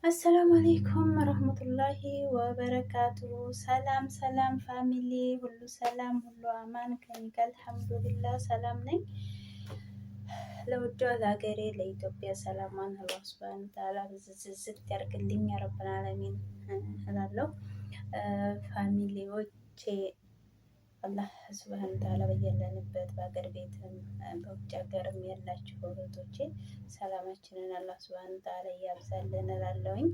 አሰላሙ አሌይኩም ረህመቱላሂ ወበረካቱ። ሰላም ሰላም ፋሚሊ፣ ሁሉ ሰላም ሁሉ አማን ከኔ ጋር አልሐምዱሊላህ ሰላም ነኝ። ለውዷ ለሀገሬ ለኢትዮጵያ ሰላሟን አላህ ሱብሃነሁ ወተዓላ ብዝዝት ያርግልኝ ረብል ዓለሚን እላለሁ። ፋሚሊዎቼ አላህ ሱብሃነሁ ወተዓላ በያለንበት በሀገር ቤትም በውጭ ሀገርም ያላችሁ እህቶቼ ሰላማችንን አላህ ሱብሃነሁ ወተዓላ እያብዛልን እላለሁኝ።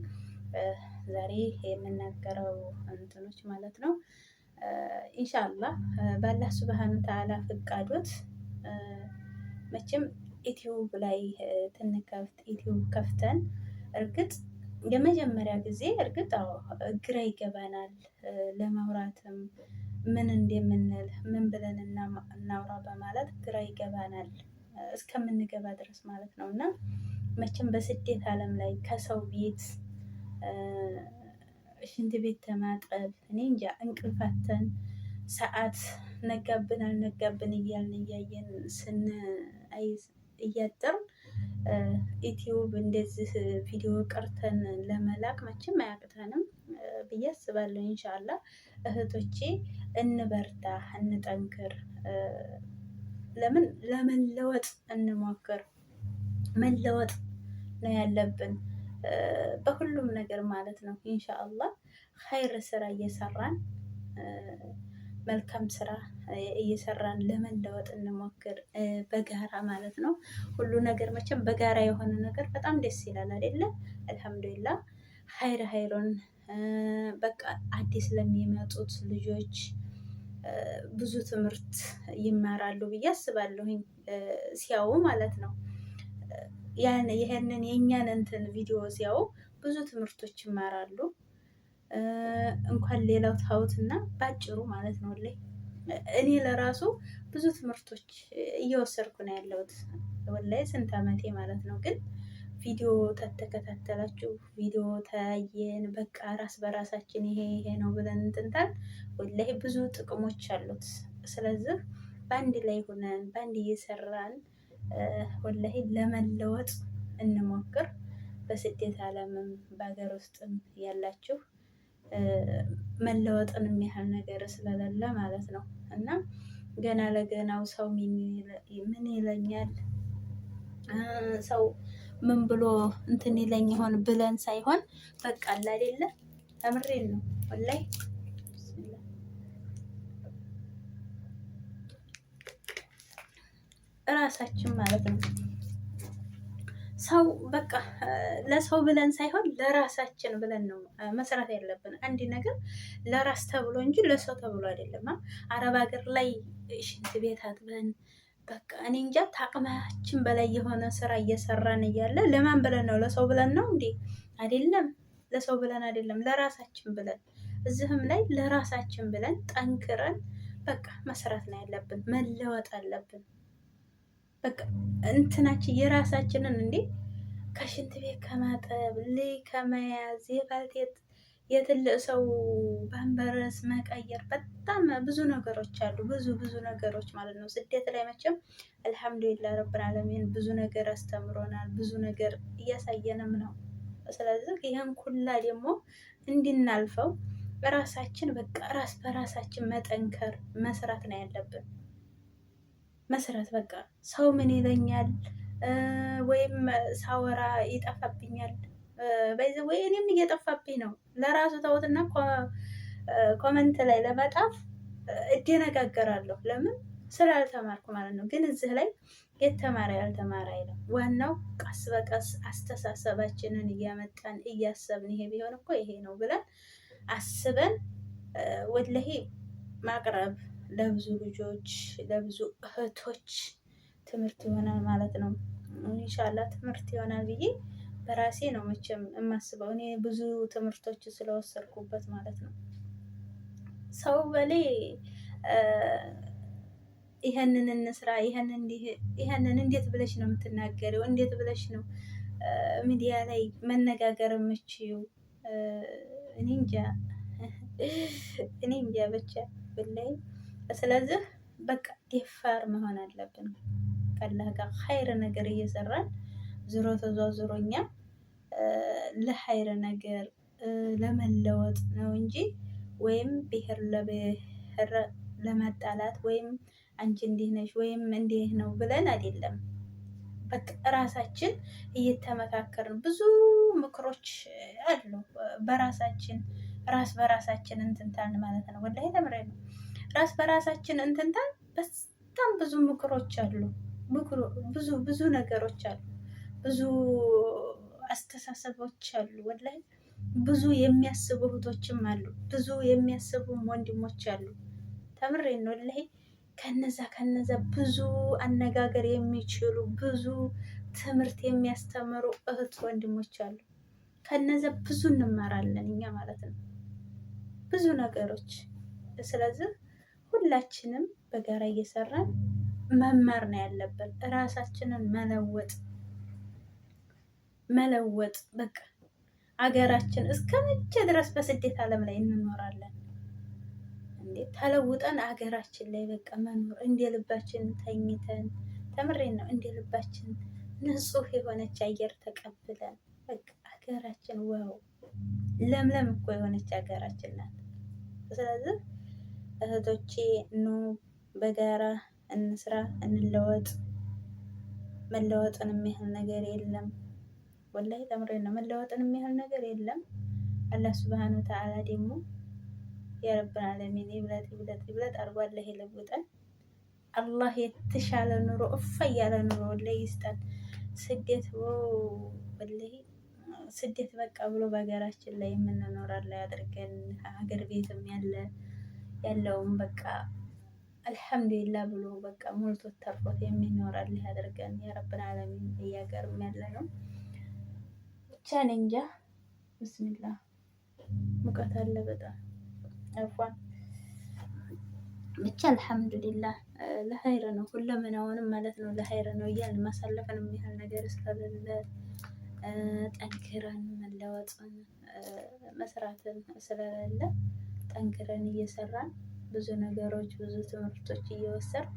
ዛሬ የምናገረው እንትኖች ማለት ነው ኢንሻአላህ በአላህ ሱብሃነሁ ወተዓላ ፍቃዶት መቼም ዩቲዩብ ላይ ትንከፍት ዩቲዩብ ከፍተን እርግጥ የመጀመሪያ ጊዜ እርግጥ ግራ ይገባናል ለማውራትም ምን እንደምንል ምን ብለን እናውራ በማለት ግራ ይገባናል እስከምንገባ ድረስ ማለት ነው። እና መቼም በስደት ዓለም ላይ ከሰው ቤት ሽንት ቤት ተማጠብ እኔ እንጃ እንቅልፋተን ሰዓት ነጋብን አልነጋብን እያልን እያየን እያጠርን ዩቲዩብ እንደዚህ ቪዲዮ ቀርተን ለመላክ መቼም አያቅተንም ብዬ አስባለሁ። ኢንሻአላህ እህቶቼ እንበርታ፣ እንጠንክር። ለምን ለመለወጥ እንሞክር። መለወጥ ነው ያለብን በሁሉም ነገር ማለት ነው። ኢንሻአላህ ኸይር ስራ እየሰራን መልካም ስራ እየሰራን ለመለወጥ እንሞክር በጋራ ማለት ነው። ሁሉ ነገር መቼም በጋራ የሆነ ነገር በጣም ደስ ይላል አይደለ? አልሐምዱሊላህ ሀይሩን በቃ አዲስ ለሚመጡት ልጆች ብዙ ትምህርት ይማራሉ ብዬ አስባለሁኝ ሲያዩ ማለት ነው። ይሄንን የእኛን እንትን ቪዲዮ ሲያዩ ብዙ ትምህርቶች ይማራሉ። እንኳን ሌላው ታውትና ባጭሩ ማለት ነው ላይ እኔ ለራሱ ብዙ ትምህርቶች እየወሰድኩ ነው ያለሁት ወላሂ ስንት አመቴ ማለት ነው። ግን ቪዲዮ ተተከታተላችሁ ቪዲዮ ተያየን በቃ ራስ በራሳችን ይሄ ነው ብለን እንትንታል ወላሂ ብዙ ጥቅሞች አሉት። ስለዚህ በአንድ ላይ ሆነን በአንድ እየሰራን ወላሂ ለመለወጥ እንሞክር። በስደት ዓለምም በሀገር ውስጥም ያላችሁ መለወጥን የሚያህል ነገር ስለሌለ ማለት ነው። እና ገና ለገናው ሰው ምን ይለኛል ሰው ምን ብሎ እንትን ይለኝ ይሆን ብለን ሳይሆን በቃ አለ አይደለ ተምሬን ነው ወላሂ እራሳችን ማለት ነው። ሰው በቃ ለሰው ብለን ሳይሆን ለራሳችን ብለን ነው መስራት ያለብን። አንድ ነገር ለራስ ተብሎ እንጂ ለሰው ተብሎ አይደለም። አረብ ሀገር ላይ ሽንት ቤት አጥበን በቃ እኔ እንጃ ታቅማችን በላይ የሆነ ስራ እየሰራን እያለ ለማን ብለን ነው? ለሰው ብለን ነው እንዴ? አይደለም። ለሰው ብለን አይደለም፣ ለራሳችን ብለን እዚህም ላይ ለራሳችን ብለን ጠንክረን በቃ መስራት ነው ያለብን። መለወጥ አለብን። በቃ እንትናችን የራሳችንን እንዴ ከሽንት ቤት ከማጠብ ልይ ከመያዝ የባልቴት የትልቅ ሰው ባንበረስ መቀየር በጣም ብዙ ነገሮች አሉ። ብዙ ነገሮች ማለት ነው። ስደት ላይ መቼም አልሐምዱሊላህ ረብል ዓለሚን ብዙ ነገር አስተምሮናል። ብዙ ነገር እያሳየንም ነው። ስለዚህ ይህን ኩላ ደግሞ እንድናልፈው ራሳችን በቃ ራስ በራሳችን መጠንከር መስራት ነው ያለብን። መስራት በቃ ሰው ምን ይለኛል ወይም ሳወራ ይጠፋብኛል ወይ እኔም እየጠፋብኝ ነው። ለራሱ ተውትና ኮመንት ላይ ለመጣፍ እደነጋገራለሁ። ለምን ስላልተማርኩ ማለት ነው። ግን እዚህ ላይ የተማረ ያልተማረ አይልም። ዋናው ቀስ በቀስ አስተሳሰባችንን እያመጣን እያሰብን ይሄ ቢሆን እኮ ይሄ ነው ብለን አስበን ወላሂ ማቅረብ ለብዙ ልጆች ለብዙ እህቶች ትምህርት ይሆናል ማለት ነው። ኢንሻአላህ ትምህርት ይሆናል ብዬ በራሴ ነው መቼም የማስበው። እኔ ብዙ ትምህርቶች ስለወሰድኩበት ማለት ነው። ሰው በሌ ይሄንን እንስራ ይሄንን እንዴት ብለሽ ነው የምትናገሪው? እንዴት ብለሽ ነው ሚዲያ ላይ መነጋገር የምችይው? እኔ እንጃ ብቻ ብላይ። ስለዚህ በቃ ደፋር መሆን አለብን። ከአላህ ጋር ኸይር ነገር እየሰራን ዞሮ ተዟዙሮኛ ለሀይር ነገር ለመለወጥ ነው እንጂ ወይም ብሔር ለብሔር ለመጣላት ወይም አንቺ እንዲህ ነሽ ወይም እንዲህ ነው ብለን አይደለም። በቃ ራሳችን እየተመካከርን ብዙ ምክሮች አሉ። በራሳችን በራሳችን እንትንታን ማለት ነው። ወላሂ ተምሬ ነው። ራስ በራሳችን እንትንታን በጣም ብዙ ምክሮች አሉ። ብዙ ነገሮች አሉ። ብዙ አስተሳሰቦች አሉ። ወላሂ ብዙ የሚያስቡ እህቶችም አሉ። ብዙ የሚያስቡም ወንድሞች አሉ። ተምሬን ነው ወላሂ ከነዛ ብዙ አነጋገር የሚችሉ ብዙ ትምህርት የሚያስተምሩ እህት ወንድሞች አሉ። ከነዛ ብዙ እንማራለን እኛ ማለት ነው፣ ብዙ ነገሮች። ስለዚህ ሁላችንም በጋራ እየሰራን መማር ነው ያለብን። ራሳችንን መለወጥ በቃ አገራችን እስከ መቼ ድረስ በስደት ዓለም ላይ እንኖራለን እንዴ? ተለውጠን አገራችን ላይ በቃ መኖር እንደ ልባችን ተኝተን፣ ተምሬን ነው እንደ ልባችን ንጹህ የሆነች አየር ተቀብለን በቃ ሀገራችን ዋው ለምለም እኮ የሆነች ሀገራችን ናት። ስለዚህ እህቶቼ ኑ በጋራ እንስራ፣ እንለወጥ። መለወጥን የሚያህል ነገር የለም። ወላሂ ተምሬን ነው። መለወጥን የሚያህል ነገር የለም። አላህ ሱብሃነሁ ወተዓላ ደግሞ የረብል ዓለሚን ይብለጥ አርጎ አላህ ይለውጠን። አላህ የተሻለ ኑሮ እፋ ያለ ኑሮ ወላሂ ይስጠን። ስደት በቃ ብሎ በሀገራችን ላይ የምንኖር አላህ ያድርገን። ሀገር ቤትም ያለውም በቃ አልሐምዱሊላህ ብሎ በቃ ሞልቶ ተርፎት የሚኖር አላህ ያድርገን። የረብል ዓለሚን እያገርም ያለ ነው ብቻ እኔ እንጃ። ብስሚላህ ሙቀት አለ በጣም አፏን ብቻ አልሐምዱሊላህ ለሀይር ነው ሁለመናውንም ማለት ነው ለሀይር ነው እያልን ማሳለፍን የሚያህል ነገር እስከሌለ ጠንክረን መለወጥን መስራትን ስለሌለ ጠንክረን እየሰራን ብዙ ነገሮች ብዙ ትምህርቶች እየወሰድን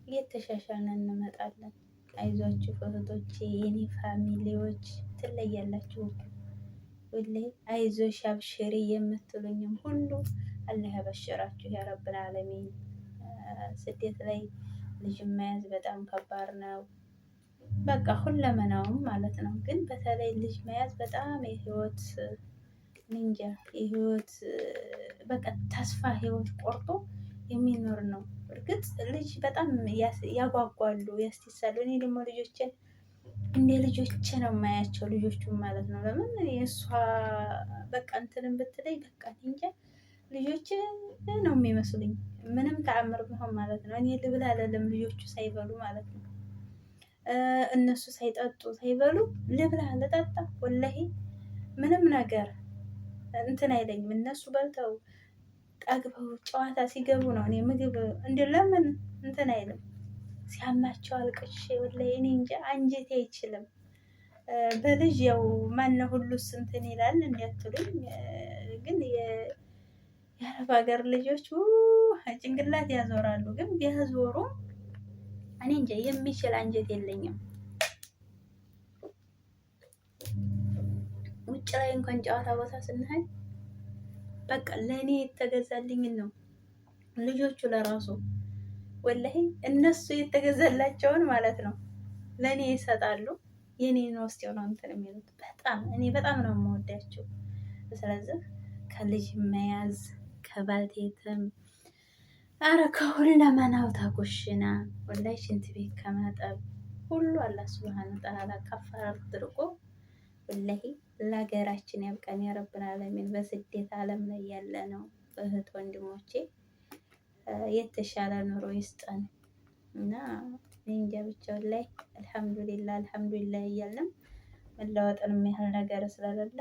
እየተሻሻልን እንመጣለን። አይዟችሁ እህቶቼ የኔ ፋሚሊዎች ትለያላችሁ። ወላሂ አይዞሽ አብሽሪ የምትሉኝም ሁሉ አላህ ያበሽራችሁ ያ ረብል ዓለሚን። ስደት ላይ ልጅ መያዝ በጣም ከባድ ነው። በቃ ሁለመናውም ማለት ነው። ግን በተለይ ልጅ መያዝ በጣም የህይወት እንጃ የህይወት በቃ ተስፋ ህይወት ቆርጦ የሚኖር ነው። እርግጥ ልጅ በጣም ያጓጓሉ፣ ያስደሳሉ። እኔ ደግሞ ልጆችን እንደ ልጆቼ ነው የማያቸው ልጆቹን ማለት ነው። ለምን የእሷ በቃ እንትንም ብትለኝ በቃ እንጃ ልጆች ነው የሚመስሉኝ። ምንም ተአምር ቢሆን ማለት ነው። እኔ ልብላ አለለም ልጆቹ ሳይበሉ ማለት ነው። እነሱ ሳይጠጡ ሳይበሉ ልብላ ልጠጣ ወላሂ ምንም ነገር እንትን አይለኝም። እነሱ በልተው ጠግበው ጨዋታ ሲገቡ ነው እኔ ምግብ እንዲ ለምን እንትን አይልም። ሲያማቸው አልቅሼ ወላሂ እኔ እንጃ አንጀቴ አይችልም። በልጅ ያው ማነው ሁሉስ እንትን ይላል እንዲያትሉኝ፣ ግን የአረብ ሀገር ልጆች ጭንቅላት ያዞራሉ። ግን ቢያዞሩ እኔ እንጃ የሚችል አንጀት የለኝም። ውጭ ላይ እንኳን ጨዋታ ቦታ ስንሄድ በቃ ለእኔ የተገዛልኝን ነው ልጆቹ ለራሱ ወላሂ እነሱ የተገዛላቸውን ማለት ነው ለእኔ ይሰጣሉ። የኔን ወስደው ነው እንትን የሚሉት። እኔ በጣም ነው የምወዳቸው። ስለዚህ ከልጅ መያዝ ከባልቴትም አረ ከሁለመናው ታኩሽና ወላሂ ሽንት ቤት ከማጠብ ሁሉ አላህ ሱብሃነሁ ወተዓላ ከፋራ አድርጎ ወላሂ ለሀገራችን ያብቃን ያ ረብል ዓለሚን። በስደት ዓለም ላይ ያለ ነው እህት ወንድሞቼ የተሻለ ኑሮ ይስጠን እና እንጃ ብቻ ላይ አልሐምዱሊላህ እያልን መለወጥን የሚያህል ነገር ስለሌለ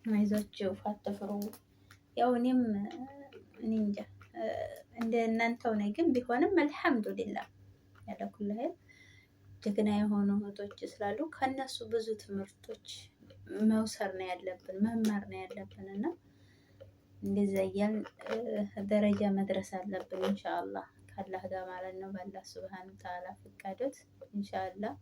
አይዟችሁ አትፍሩ። ያው እኔም እኔ እንጃ እንደ እናንተው ነኝ፣ ግን ቢሆንም አልሐምዱሊላህ ያለኩልህ ጀግና የሆኑ እህቶች ስላሉ ከነሱ ብዙ ትምህርቶች መውሰድ ነው ያለብን፣ መማር ነው ያለብን እና እንደዛ እያልን ደረጃ መድረስ አለብን ኢንሻአላህ ካላህ ጋር ማለት ነው። በአላህ ሱብሃነሁ ወተዓላ ፍቃዶት ኢንሻአላህ